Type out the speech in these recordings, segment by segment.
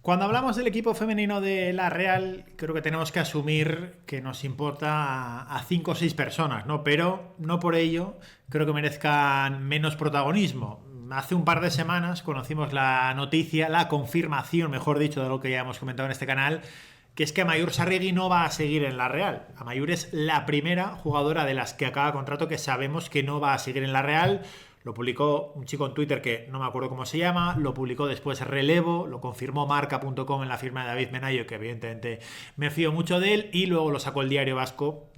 Cuando hablamos del equipo femenino de la Real, creo que tenemos que asumir que nos importa a 5 o 6 personas, ¿no? Pero no por ello creo que merezcan menos protagonismo. Hace un par de semanas conocimos la noticia, la confirmación, mejor dicho, de lo que ya hemos comentado en este canal, que es que Amaiur Sarriegi no va a seguir en la Real. Amaiur es la primera jugadora de las que acaba contrato que sabemos que no va a seguir en la Real. Lo publicó un chico en Twitter que no me acuerdo cómo se llama, lo publicó después Relevo, lo confirmó marca.com en la firma de David Menayo, que evidentemente me fío mucho de él, y luego lo sacó el Diario Vasco,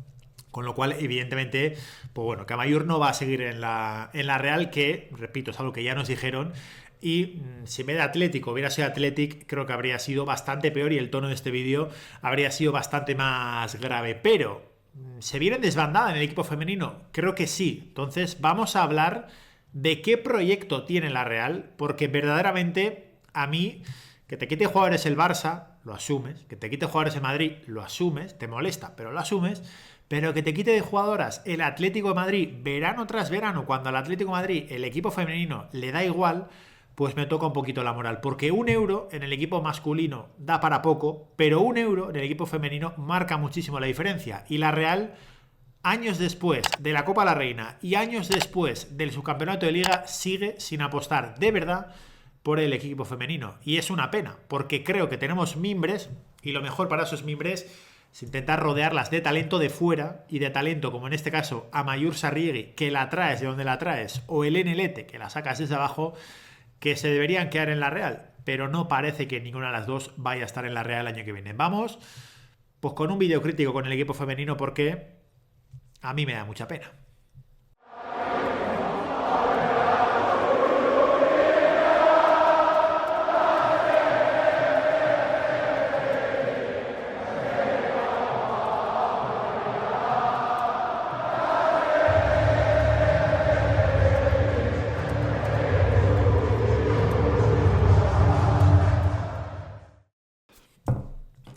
con lo cual evidentemente, pues bueno, que Amaiur no va a seguir en la Real, que, repito, es algo que ya nos dijeron, y si en vez de Atlético hubiera sido Athletic, creo que habría sido bastante peor y el tono de este vídeo habría sido bastante más grave, pero ¿se viene desbandada en el equipo femenino? Creo que sí. Entonces vamos a hablar de qué proyecto tiene la Real, porque verdaderamente a mí, que te quite jugadores el Barça, lo asumes, que te quite jugadores el Madrid, lo asumes, te molesta, pero lo asumes, pero que te quite de jugadoras el Atlético de Madrid verano tras verano, cuando al Atlético de Madrid el equipo femenino le da igual, pues me toca un poquito la moral, porque un euro en el equipo masculino da para poco, pero un euro en el equipo femenino marca muchísimo la diferencia, y la Real, años después de la Copa de la Reina y años después del subcampeonato de Liga, sigue sin apostar de verdad por el equipo femenino. Y es una pena, porque creo que tenemos mimbres, y lo mejor para esos mimbres es intentar rodearlas de talento de fuera, y de talento, como en este caso Amaiur Sarriegi, que la traes de donde la traes, o Helene Lete, que la sacas desde abajo, que se deberían quedar en la Real. Pero no parece que ninguna de las dos vaya a estar en la Real el año que viene. Vamos pues con un vídeo crítico con el equipo femenino, porque a mí me da mucha pena.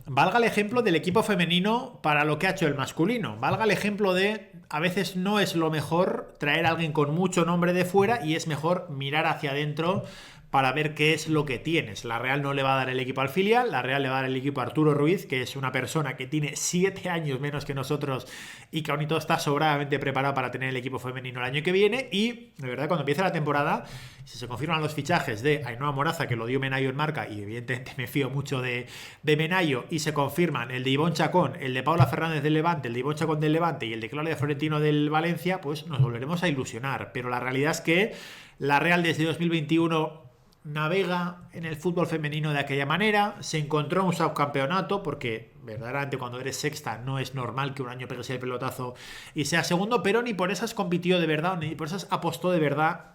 Valga el ejemplo del equipo femenino para lo que ha hecho el masculino. Valga el ejemplo de, a veces no es lo mejor traer a alguien con mucho nombre de fuera, y es mejor mirar hacia adentro para ver qué es lo que tienes. La Real no le va a dar el equipo al filial, la Real le va a dar el equipo a Arturo Ruiz, que es una persona que tiene 7 años menos que nosotros y que aún y todo está sobradamente preparado para tener el equipo femenino el año que viene. Y de verdad, cuando empiece la temporada, si se confirman los fichajes de Ainhoa Moraza, que lo dio Menayo en marca, y evidentemente me fío mucho de Menayo, y se confirman el de Ivonne Chacón, el de Paula Fernández del Levante, el de Ivonne Chacón del Levante y el de Claudia Florentino del Valencia, pues nos volveremos a ilusionar. Pero la realidad es que la Real desde 2021 navega en el fútbol femenino de aquella manera, se encontró un subcampeonato, porque verdaderamente cuando eres sexta no es normal que un año pegues el pelotazo y sea segundo, pero ni por esas compitió de verdad, ni por esas apostó de verdad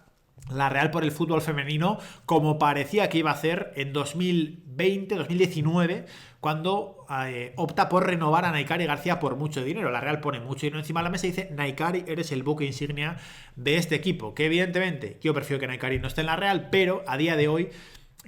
la Real por el fútbol femenino, como parecía que iba a hacer en 2020, 2019, cuando opta por renovar a Naikari García por mucho dinero. La Real pone mucho dinero encima de la mesa y dice: Naikari, eres el buque insignia de este equipo. Que evidentemente yo prefiero que Naikari no esté en la Real, pero a día de hoy,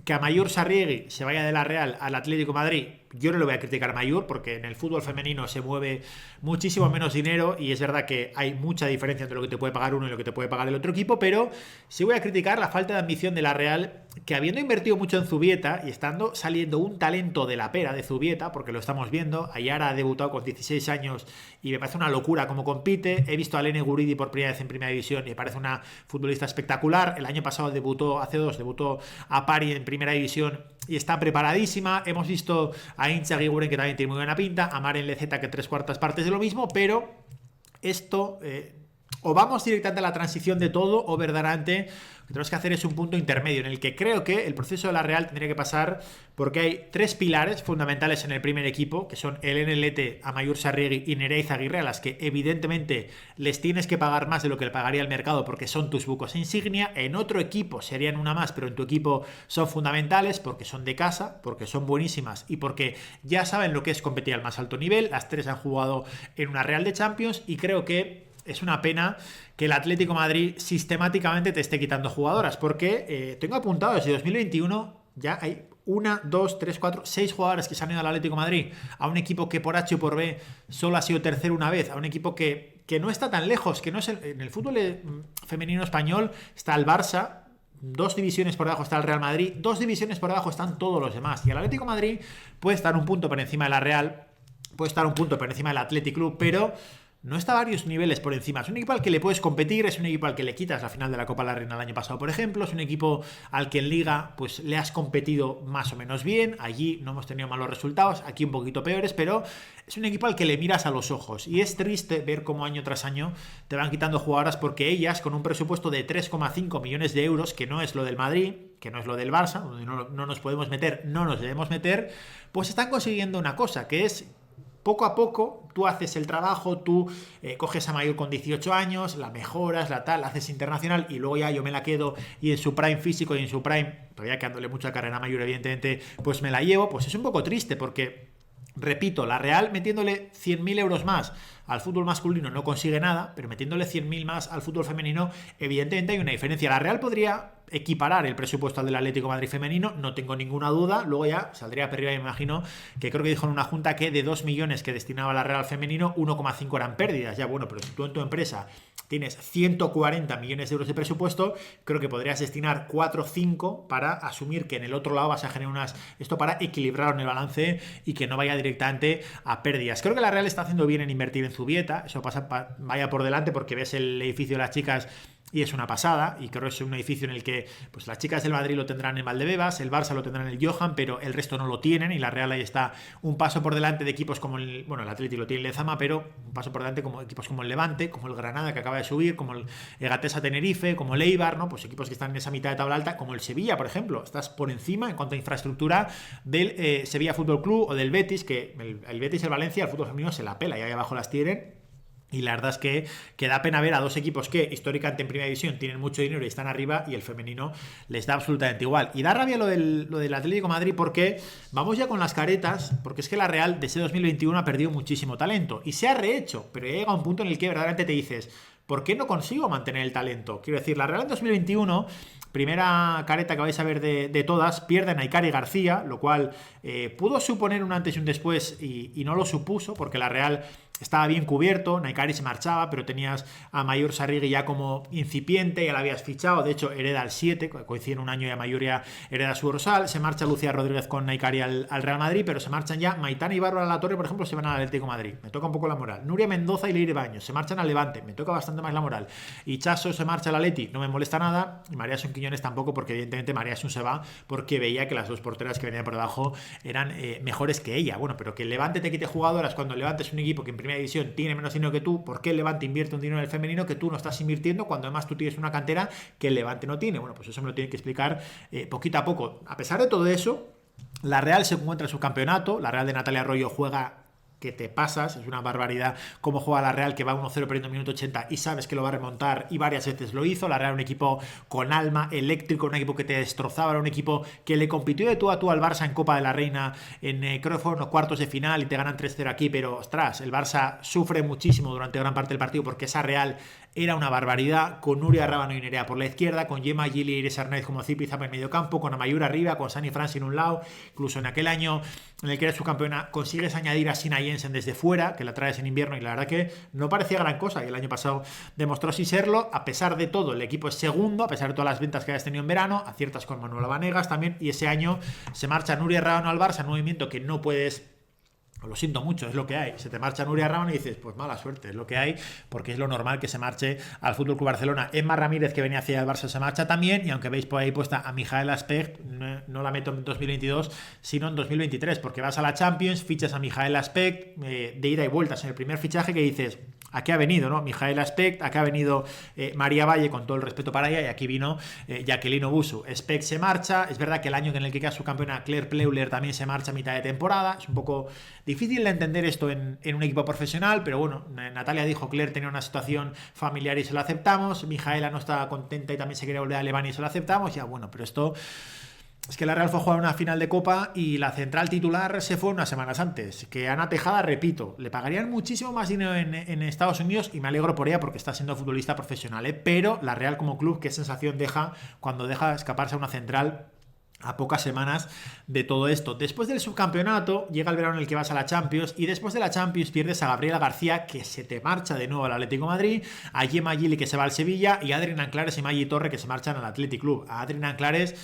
que Amaiur Sarriegi se vaya de la Real al Atlético de Madrid, yo no le voy a criticar a Amaiur, porque en el fútbol femenino se mueve muchísimo menos dinero, y es verdad que hay mucha diferencia entre lo que te puede pagar uno y lo que te puede pagar el otro equipo, pero sí voy a criticar la falta de ambición de la Real, que habiendo invertido mucho en Zubieta y estando saliendo un talento de la pera de Zubieta, porque lo estamos viendo, Ayara ha debutado con 16 años y me parece una locura cómo compite. He visto a Lene Guridi por primera vez en Primera División y me parece una futbolista espectacular. El año pasado debutó a Pari en Primera División y está preparadísima. Hemos visto a Incha Guiguren, que también tiene muy buena pinta, a Maren Leceta, que 3/4 partes de lo mismo, pero esto o vamos directamente a la transición de todo, o verdaderamente lo que tenemos que hacer es un punto intermedio en el que creo que el proceso de la Real tendría que pasar, porque hay 3 pilares fundamentales en el primer equipo, que son Helene Lete, Amaiur Sarriegi y Nerea Izaguirre, a las que evidentemente les tienes que pagar más de lo que le pagaría el mercado, porque son tus bucos insignia. En otro equipo serían una más, pero en tu equipo son fundamentales porque son de casa, porque son buenísimas y porque ya saben lo que es competir al más alto nivel. Las 3 han jugado en una Real de Champions, y creo que es una pena que el Atlético de Madrid sistemáticamente te esté quitando jugadoras, porque tengo apuntado desde 2021 ya hay 1, 2, 3, 4, 6 jugadores que se han ido al Atlético de Madrid, a un equipo que por H o por B solo ha sido tercero una vez, a un equipo que no está tan lejos, que no es en el fútbol femenino español está el Barça, 2 divisiones por debajo está el Real Madrid, 2 divisiones por debajo están todos los demás. Y el Atlético de Madrid puede estar un punto por encima de la Real, puede estar un punto por encima del Athletic Club, pero no está varios niveles por encima. Es un equipo al que le puedes competir, es un equipo al que le quitas la final de la Copa de la Reina el año pasado, por ejemplo. Es un equipo al que en Liga pues le has competido más o menos bien. Allí no hemos tenido malos resultados, aquí un poquito peores, pero es un equipo al que le miras a los ojos. Y es triste ver cómo año tras año te van quitando jugadoras porque ellas, con un presupuesto de 3,5 millones de euros, que no es lo del Madrid, que no es lo del Barça, donde no nos podemos meter, no nos debemos meter, pues están consiguiendo una cosa, que es poco a poco tú haces el trabajo, tú coges a Mayor con 18 años, la mejoras, la tal, la haces internacional y luego ya yo me la quedo y en su prime físico y en su prime, todavía quedándole mucha carrera a Mayor evidentemente, pues me la llevo. Pues es un poco triste porque, repito, la Real metiéndole 100.000 euros más al fútbol masculino no consigue nada, pero metiéndole 100.000 más al fútbol femenino, evidentemente hay una diferencia. La Real podría equiparar el presupuesto al del Atlético de Madrid femenino, no tengo ninguna duda. Luego ya saldría para arriba, me imagino, que creo que dijo en una junta que de 2 millones que destinaba la Real femenino, 1,5 eran pérdidas. Ya bueno, pero si tú en tu empresa tienes 140 millones de euros de presupuesto, creo que podrías destinar 4 o 5 para asumir que en el otro lado vas a generar esto para equilibrar en el balance y que no vaya directamente a pérdidas. Creo que la Real está haciendo bien en invertir en Zubieta, eso pasa, vaya por delante porque ves el edificio de las chicas y es una pasada, y creo que es un edificio en el que pues las chicas del Madrid lo tendrán en Valdebebas, el Barça lo tendrán en el Johan, pero el resto no lo tienen, y la Real ahí está un paso por delante de equipos como el Atlético lo tiene el Lezama, pero un paso por delante como equipos como el Levante, como el Granada que acaba de subir, como el Egatesa Tenerife, como el Eibar, ¿no? Pues equipos que están en esa mitad de tabla alta, como el Sevilla, por ejemplo, estás por encima en cuanto a infraestructura del Sevilla Fútbol Club o del Betis, que el Betis y el Valencia, el fútbol femenino se la pela, y ahí abajo las tienen. Y la verdad es que da pena ver a dos equipos que históricamente en primera división tienen mucho dinero y están arriba, y el femenino les da absolutamente igual. Y da rabia lo del Atlético de Madrid porque vamos ya con las caretas, porque es que la Real desde 2021 ha perdido muchísimo talento y se ha rehecho, pero llega un punto en el que verdaderamente te dices, ¿por qué no consigo mantener el talento? Quiero decir, la Real en 2021, primera careta que vais a ver de todas, pierden a Ikari García, lo cual pudo suponer un antes y un después, y no lo supuso, porque la Real estaba bien cubierto. Naikari se marchaba, pero tenías a Mayor Sarrigui ya como incipiente, ya la habías fichado, de hecho hereda al 7, coincide en un año, y a Mayor ya hereda su dorsal. Se marcha Lucía Rodríguez con Naikari al Real Madrid, pero se marchan ya Maitana y Bárbara Latorre, por ejemplo, se van al Atlético de Madrid, me toca un poco la moral. Nuria Mendoza y Leire Baños se marchan al Levante, me toca bastante más la moral. Y Chaso se marcha al Atleti, no me molesta nada, y María Son Quiñones tampoco, porque evidentemente María Son se va porque veía que las dos porteras que venían por debajo eran mejores que ella. Bueno, pero que el Levante te quite jugadoras cuando el Levante es un equipo que en primera división tiene menos dinero que tú. ¿Por qué el Levante invierte un dinero en el femenino que tú no estás invirtiendo cuando además tú tienes una cantera que el Levante no tiene? Bueno, pues eso me lo tiene que explicar poquito a poco. A pesar de todo eso, la Real se encuentra en su campeonato. La Real de Natalia Arroyo juega que te pasas, es una barbaridad cómo juega la Real, que va 1-0 perdiendo en minuto 80 y sabes que lo va a remontar, y varias veces lo hizo. La Real, un equipo con alma, eléctrico, un equipo que te destrozaba, era un equipo que le compitió de tú a tú al Barça en Copa de la Reina, creo que fueron los cuartos de final y te ganan 3-0 aquí, pero ostras, el Barça sufre muchísimo durante gran parte del partido porque esa Real era una barbaridad, con Nuria Rábano y Nerea por la izquierda, con Gemma Gili y Iris Arnaiz como Zipizapa en medio campo, con Amayur arriba, con Sani Franci en un lado. Incluso en aquel año en el que eres subcampeona consigues añadir a Sina Jensen desde fuera, que la traes en invierno, y la verdad que no parecía gran cosa, y el año pasado demostró sí serlo. A pesar de todo, el equipo es segundo, a pesar de todas las ventas que hayas tenido en verano, aciertas con Manuela Vanegas también, y ese año se marcha Nuria Rábano al Barça, un movimiento que no puedes... Lo siento mucho, es lo que hay. Se te marcha Nuria Rábano y dices, pues mala suerte, es lo que hay, porque es lo normal que se marche al FC Barcelona. Emma Ramírez, que venía hacia el Barça, se marcha también, y aunque veis por ahí puesta a Mijaela Specht, no la meto en 2022, sino en 2023, porque vas a la Champions, fichas a Mijaela Specht, de ida y vueltas en el primer fichaje, que dices, ¿a qué ha venido, no? Mijaela Specht, ¿a qué ha venido María Valle, con todo el respeto para ella? Y aquí vino Jacqueline Obusu. Specht se marcha, es verdad que el año en el que queda su campeona Claire Pleuler también se marcha a mitad de temporada, es un poco difícil de entender esto en un equipo profesional, pero bueno, Natalia dijo, Claire tenía una situación familiar y se lo aceptamos, Mijaela no estaba contenta y también se quería volver a Alemania y se lo aceptamos, ya bueno, pero esto... Es que la Real fue a jugar una final de Copa y la central titular se fue unas semanas antes. Que Ana Tejada, repito, le pagarían muchísimo más dinero en Estados Unidos, y me alegro por ella porque está siendo futbolista profesional, pero la Real como club, ¿qué sensación deja cuando deja escaparse a una central a pocas semanas de todo esto. Después del subcampeonato llega el verano en el que vas a la Champions y después de la Champions pierdes a Gabriela García, que se te marcha de nuevo al Atlético de Madrid, a Gemma Gili, que se va al Sevilla, y a Adrián Anclares y Maggi Torre, que se marchan al Athletic Club. A Adrián Anclares,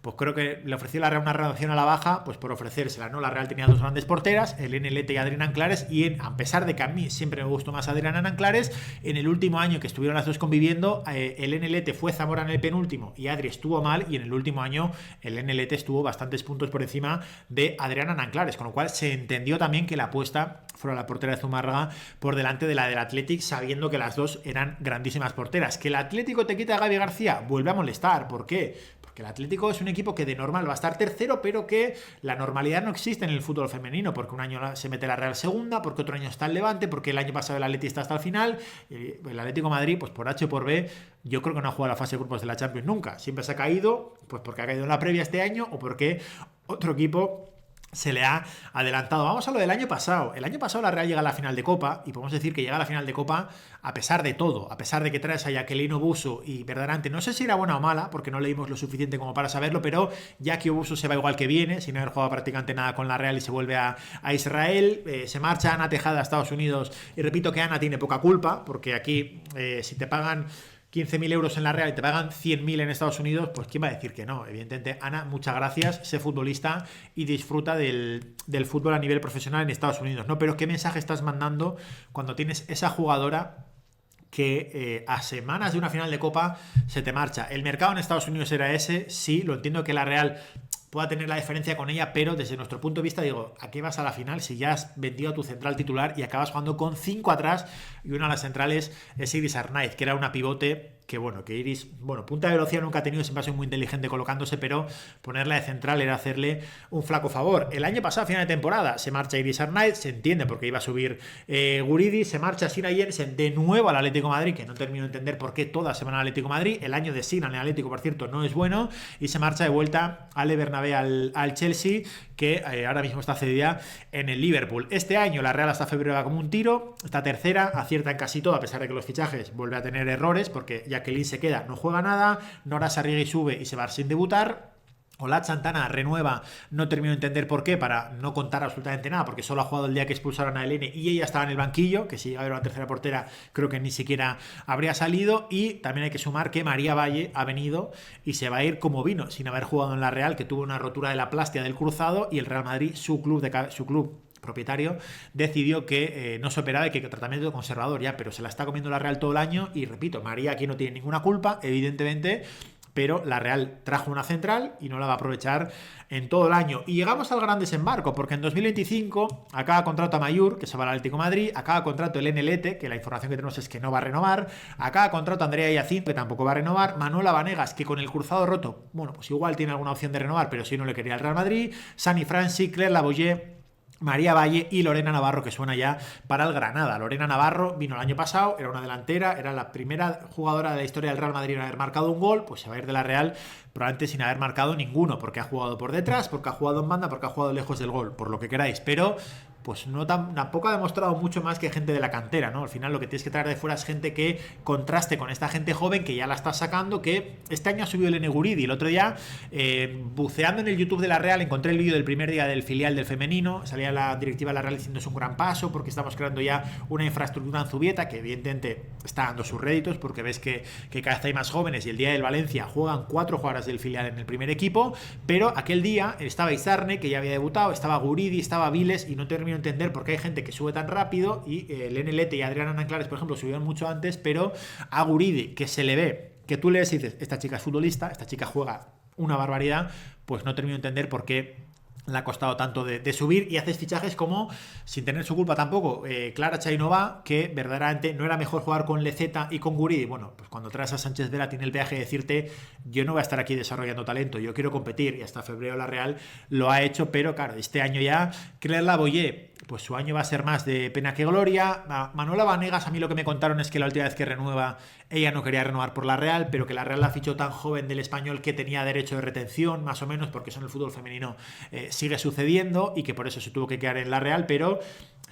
pues creo que le ofreció la Real una renovación a la baja, pues por ofrecérsela, ¿no? La Real tenía dos grandes porteras, Elena Lete y Adrián Anclares, y a pesar de que a mí siempre me gustó más Adrián Anclares, en el último año que estuvieron las dos conviviendo, Elena Lete fue Zamora en el penúltimo y Adri estuvo mal, y en el último año Elena Lete estuvo bastantes puntos por encima de Adrián Anclares, con lo cual se entendió también que la apuesta fuera la portera de Zumárraga por delante de la del Athletic, sabiendo que las dos eran grandísimas porteras. ¿Que el Atlético te quita a Gaby García? Vuelve a molestar. ¿Por qué? Porque el Atlético es un equipo que de normal va a estar tercero, pero que la normalidad no existe en el fútbol femenino, porque un año se mete la Real segunda, porque otro año está el Levante, porque el año pasado el Atleti está hasta el final. El Atlético de Madrid, pues por H o por B, yo creo que no ha jugado la fase de grupos de la Champions nunca. Siempre se ha caído, pues porque ha caído en la previa este año o porque otro equipo se le ha adelantado. Vamos a lo del año pasado. El año pasado la Real llega a la final de Copa, y podemos decir que llega a la final de Copa a pesar de todo, a pesar de que traes a Jacqueline Obuso y verdaderamente no sé si era buena o mala, porque no leímos lo suficiente como para saberlo, pero Jackie Obuso se va igual que viene, sin haber jugado prácticamente nada con la Real, y se vuelve a Israel. Se marcha Ana Tejada a Estados Unidos, y repito que Ana tiene poca culpa, porque aquí si te pagan 15.000 euros en la Real y te pagan 100.000 en Estados Unidos, pues ¿quién va a decir que no? Evidentemente, Ana, muchas gracias, sé futbolista y disfruta del fútbol a nivel profesional en Estados Unidos, ¿no? Pero ¿qué mensaje estás mandando cuando tienes esa jugadora que a semanas de una final de Copa se te marcha? El mercado en Estados Unidos era ese, sí, lo entiendo que la Real pueda tener la diferencia con ella, pero desde nuestro punto de vista digo, ¿a qué vas a la final si ya has vendido a tu central titular y acabas jugando con 5 atrás, y una de las centrales es Iris Arnaiz, que era una pivote que Iris, punta de velocidad nunca ha tenido, siempre ha sido muy inteligente colocándose, pero ponerla de central era hacerle un flaco favor. El año pasado, a final de temporada, se marcha Iris Arnaiz, se entiende porque iba a subir Guridi, se marcha Sina Jensen de nuevo al Atlético de Madrid, que no termino de entender por qué todas se van al Atlético de Madrid. El año de Sina en el Atlético, por cierto, no es bueno, y se marcha de vuelta Ale Bernabé al Chelsea, que ahora mismo está cedida en el Liverpool. Este año la Real hasta febrero va como un tiro, está tercera, acierta en casi todo, a pesar de que los fichajes vuelve a tener errores, porque Jacqueline se queda, no juega nada, Nora Sarriegui sube y se va sin debutar, Olat Santana renueva, no termino de entender por qué, para no contar absolutamente nada, porque solo ha jugado el día que expulsaron a Elene y ella estaba en el banquillo, que si iba a haber una tercera portera creo que ni siquiera habría salido. Y también hay que sumar que María Valle ha venido y se va a ir como vino, sin haber jugado en la Real, que tuvo una rotura de la plástica del cruzado, y el Real Madrid, su club propietario, decidió que no se operaba y que tratamiento conservador ya, pero se la está comiendo la Real todo el año. Y repito, María aquí no tiene ninguna culpa, evidentemente, pero la Real trajo una central y no la va a aprovechar en todo el año. Y llegamos al gran desembarco, porque en 2025 acaba contrato a Mayur, que se va al Atlético de Madrid, acaba contrato el NLT, que la información que tenemos es que no va a renovar, acaba contrato Andrea Yacín, que tampoco va a renovar, Manuela Vanegas, que con el cruzado roto, pues igual tiene alguna opción de renovar, pero si no le quería el Real Madrid, Sani Franci, Claire Lavoyer, María Valle y Lorena Navarro, que suena ya para el Granada. Lorena Navarro vino el año pasado, era una delantera, era la primera jugadora de la historia del Real Madrid en haber marcado un gol, pues se va a ir de la Real probablemente sin haber marcado ninguno, porque ha jugado por detrás, porque ha jugado en banda, porque ha jugado lejos del gol, por lo que queráis, pero pues tampoco ha demostrado mucho más que gente de la cantera, ¿no? Al final lo que tienes que traer de fuera es gente que contraste con esta gente joven que ya la está sacando, que este año ha subido el Guridi. El otro día, buceando en el YouTube de la Real, encontré el vídeo del primer día del filial del femenino, salía la directiva de la Real diciendo es un gran paso, porque estamos creando ya una infraestructura en Zubieta, que evidentemente está dando sus réditos, porque ves que cada vez hay más jóvenes, y el día del Valencia juegan 4 jugadoras del filial en el primer equipo, pero aquel día estaba Izarne, que ya había debutado, estaba Guridi, estaba Viles, y no termino de entender por qué hay gente que sube tan rápido, y el NLT y Adriana Nanclares, por ejemplo, subieron mucho antes, pero a Guridi, que se le ve, que tú le dices, esta chica es futbolista, esta chica juega una barbaridad, pues no termino de entender por qué le ha costado tanto de subir, y haces fichajes como, sin tener su culpa tampoco, Clara Chainova, que verdaderamente no era mejor jugar con Leceta y con Guridi. Bueno, pues cuando traes a Sánchez Vera tiene el peaje de decirte, yo no voy a estar aquí desarrollando talento, yo quiero competir, y hasta febrero la Real lo ha hecho, pero claro, este año ya, Claire Lavoyer, pues su año va a ser más de pena que gloria. Manuela Vanegas, a mí lo que me contaron es que la última vez que renueva, ella no quería renovar por la Real, pero que la Real la fichó tan joven del Español que tenía derecho de retención, más o menos, porque eso en el fútbol femenino sigue sucediendo, y que por eso se tuvo que quedar en la Real. Pero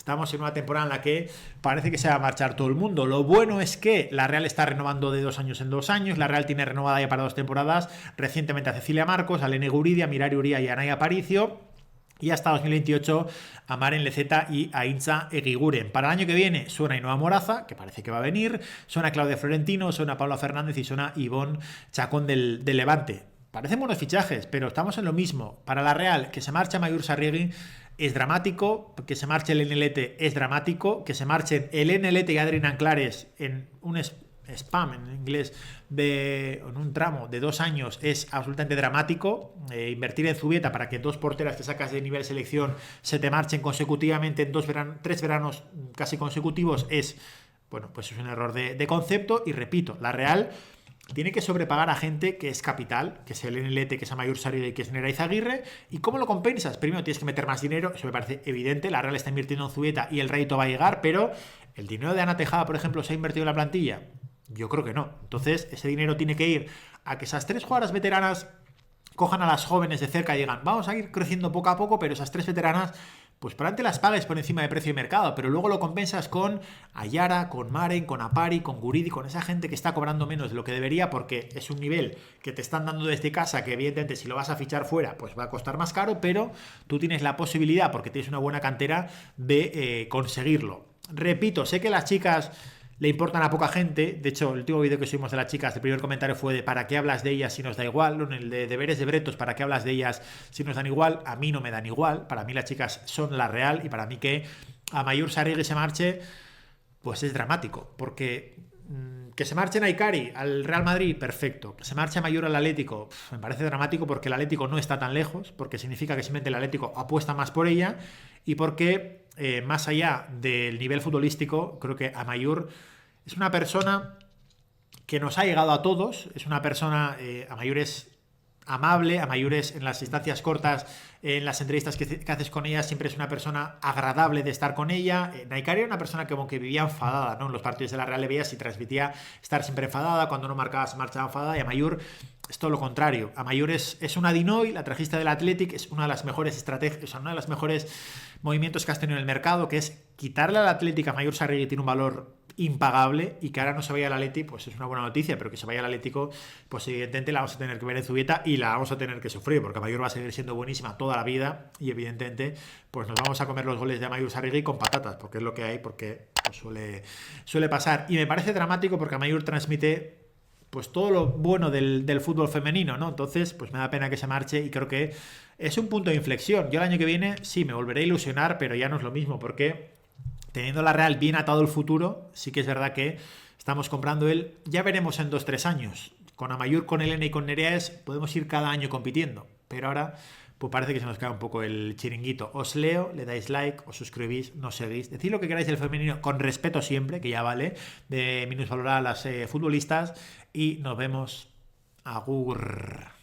Estamos en una temporada en la que parece que se va a marchar todo el mundo. Lo bueno es que la Real está renovando de 2 años en 2 años. La Real tiene renovada ya para 2 temporadas recientemente a Cecilia Marcos, a Lene Guridi, a Mirari Uría y a Naya Aparicio. Y hasta 2028 a Maren Lezeta y a Intza Egiguren. Para el año que viene suena Ainhoa Moraza, que parece que va a venir, suena Claudia Florentino, suena Paula Fernández y suena Ivonne Chacón del Levante. Parecen buenos fichajes, pero estamos en lo mismo. Para la Real, que se marcha Mayur Sarriegi es dramático, que se marche el NLT es dramático, que se marchen el NLT y Adrián Anclares en un spam en inglés en un tramo de 2 años es absolutamente dramático. Invertir en Zubieta para que 2 porteras que sacas de nivel selección se te marchen consecutivamente en 3 veranos casi consecutivos es, bueno, pues es un error de concepto. Y repito, la Real tiene que sobrepagar a gente que es capital, que es el NLT, que es Amaiur Sarriegi y que es Nerea Izaguirre. ¿Y cómo lo compensas? Primero tienes que meter más dinero, eso me parece evidente. La Real está invirtiendo en Zubieta y el rédito va a llegar, pero ¿el dinero de Ana Tejada, por ejemplo, se ha invertido en la plantilla? Yo creo que no. Entonces, ese dinero tiene que ir a que esas 3 jugadoras veteranas cojan a las jóvenes de cerca y digan, vamos a ir creciendo poco a poco, pero esas 3 veteranas, pues para adelante las pagues por encima de precio de mercado, pero luego lo compensas con Ayara, con Maren, con Apari, con Guridi, con esa gente que está cobrando menos de lo que debería porque es un nivel que te están dando desde casa, que evidentemente si lo vas a fichar fuera, pues va a costar más caro, pero tú tienes la posibilidad, porque tienes una buena cantera, de conseguirlo. Repito, sé que las chicas le importan a poca gente. De hecho, el último vídeo que subimos de las chicas, el primer comentario fue de ¿para qué hablas de ellas si nos da igual? En el de deberes de Bretos, ¿para qué hablas de ellas si nos dan igual? A mí no me dan igual. Para mí las chicas son la Real y para mí que Amaiur Sarriegi se marche, pues es dramático. Porque que se marche Naikari al Real Madrid, perfecto. Que se marche Amaiur al Atlético, me parece dramático porque el Atlético no está tan lejos, porque significa que simplemente el Atlético apuesta más por ella y porque más allá del nivel futbolístico, creo que Amaiur es una persona que nos ha llegado a todos, es una persona, Amaiur es amable, Amaiur es en las instancias cortas, en las entrevistas que haces con ella, siempre es una persona agradable de estar con ella. Naikari era una persona que como que vivía enfadada, ¿no? En los partidos de la Real le veías y transmitía estar siempre enfadada, cuando no marcaba se marchaba enfadada, y Amaiur es todo lo contrario. Amaiur es una Dinoy, la trajista del Athletic, es una de las mejores estrategias, o sea, una de las mejores movimientos que has tenido en el mercado, que es quitarle al Athletic a Amaiur Sarriegi, tiene un valor impagable, y que ahora no se vaya al Atleti, pues es una buena noticia, pero que se vaya al Atlético, pues evidentemente la vamos a tener que ver en Zubieta y la vamos a tener que sufrir, porque Amaiur va a seguir siendo buenísima toda la vida y evidentemente pues nos vamos a comer los goles de Amaiur Sarriegi con patatas, porque es lo que hay, porque pues, suele pasar. Y me parece dramático porque Amaiur transmite pues todo lo bueno del fútbol femenino, ¿no? Entonces, pues me da pena que se marche y creo que es un punto de inflexión. Yo el año que viene sí me volveré a ilusionar, pero ya no es lo mismo, porque teniendo la Real bien atado el futuro, sí que es verdad que estamos comprando él. Ya veremos en 2-3 años. Con Amaiur, con Elena y con Nereas podemos ir cada año compitiendo. Pero ahora pues parece que se nos cae un poco el chiringuito. Os leo, le dais like, os suscribís, nos seguís. Decid lo que queráis del femenino con respeto siempre, que ya vale, de minusvalorar a las futbolistas. Y nos vemos. Agur.